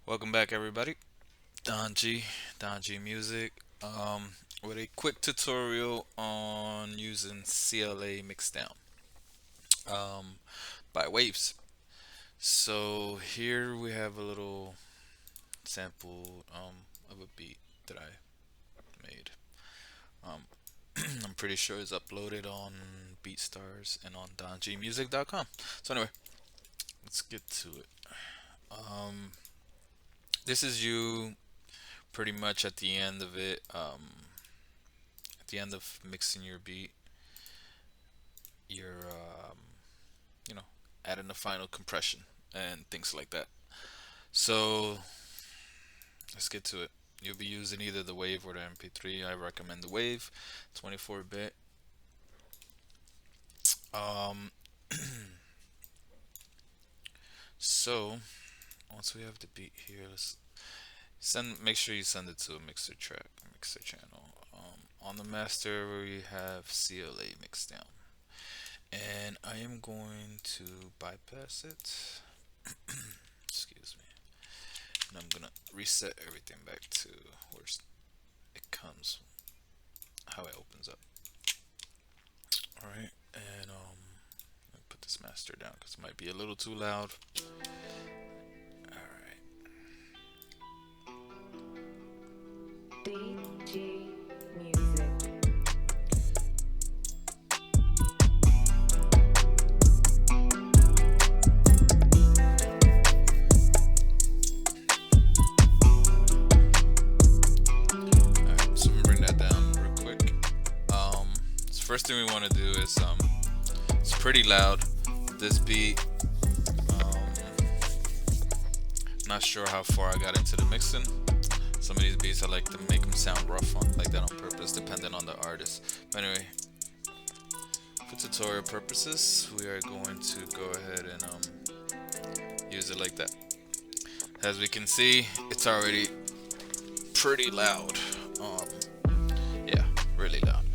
Welcome back, everybody. Don G, Don G Music, with a quick tutorial on using CLA Mixdown by Waves. So here we have a little sample of a beat that I made. Um, I'm pretty sure it's uploaded on BeatStars and on DonGMusic.com. So anyway, let's get to it. Um, this is you pretty much at the end of it. At the end of mixing your beat, you're you know adding the final compression and things like that. So let's get to it. You'll be using either the wave or the MP3. I recommend the wave, 24-bit. Um, so once we have the beat here, let's send. Make sure you send it to a mixer channel. On the master, we have CLA Mixdown, and I am going to bypass it. Excuse me. And I'm gonna reset everything back to where it comes, how it opens up. All right, and let me put this master down because it might be a little too loud. All right. DG Music. Alright, so I'm gonna bring that down real quick. So first thing we want to do is it's pretty loud. This beat, not sure how far I got into the mixing. Some of these beats I like to make them sound rough like that on purpose, depending on the artist. But anyway, for tutorial purposes, we are going to go ahead and use it like that. As we can see, it's already pretty loud. Yeah, really loud.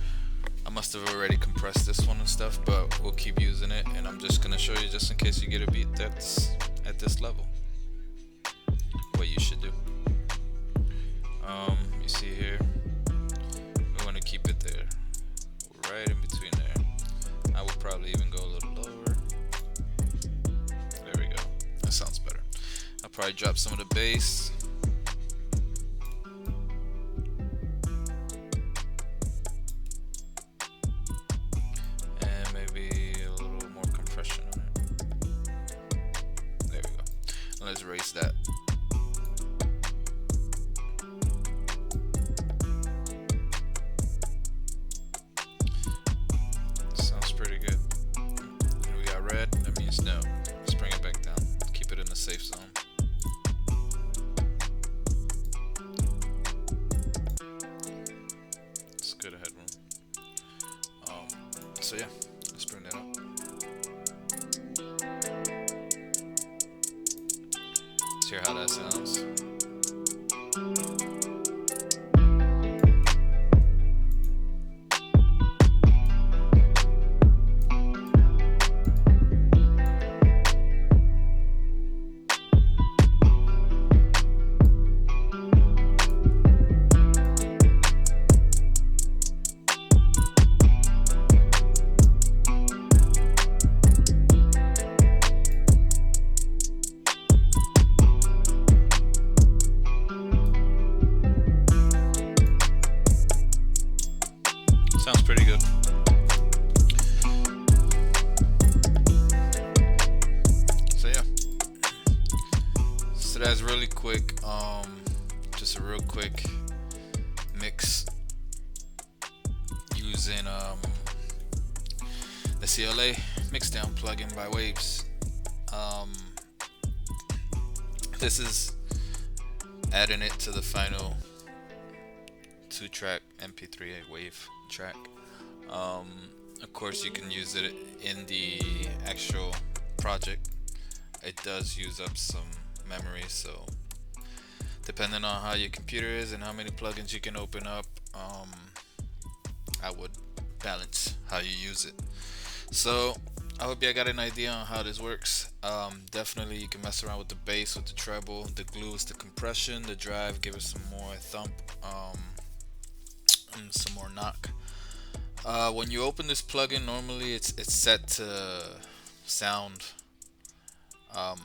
I must have already compressed this one and stuff, but we'll keep using it, and I'm just gonna show you just in case you get a beat that's at this level, what you should do. You see here, we want to keep it there, right in between there. I would probably even go a little lower. There we go. That sounds better. I'll probably drop some of the bass. And maybe a little more compression on it. There we go. And let's erase that. Sounds pretty good. And we got red, that means no. Let's bring it back down. Keep it in the safe zone. It's good headroom. So yeah, let's bring that up. Let's hear how that sounds. Sounds pretty good. So yeah. So that's really quick. Just a real quick mix using the CLA Mixdown Plugin by Waves. This is adding it to the final 2-track MP3 wave track. Of course, you can use it in the actual project. It does use up some memory, so depending on how your computer is and how many plugins you can open up, I would balance how you use it. So I hope you got an idea on how this works. Definitely, you can mess around with the bass, with the treble. The glue is the compression. The drive, give it some more thump, and some more knock. When you open this plugin, normally it's set to sound um,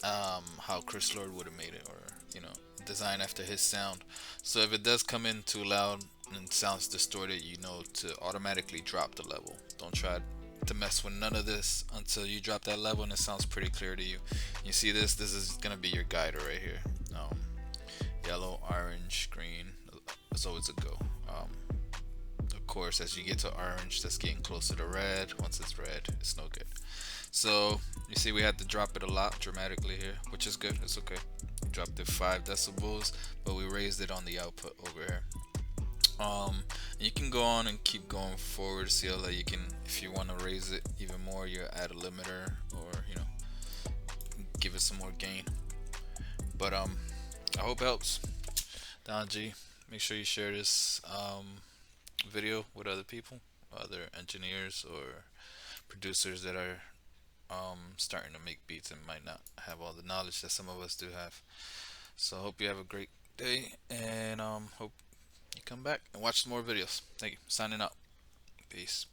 how Chris Lord would have made it, or you know, design after his sound. So if it does come in too loud and sounds distorted, you know to automatically drop the level. Don't try to mess with none of this until you drop that level and it sounds pretty clear to you. You see this? This is gonna be your guide right here. Um, Yellow, orange, green. It's always a go. Of course, as you get to orange, that's getting closer to red. Once it's red, it's no good. So you see, we had to drop it a lot dramatically here, which is good. It's okay. Dropped it 5 decibels, but we raised it on the output over here. You can go on and keep going forward. CLA, you can, if you want to raise it even more, you add a limiter, or you know, give it some more gain. But I hope it helps. Don G, make sure you share this video with other people, other engineers or producers that are starting to make beats and might not have all the knowledge that some of us do have. So I hope you have a great day, and hope you come back and watch some more videos. Thank you. Signing out. Peace.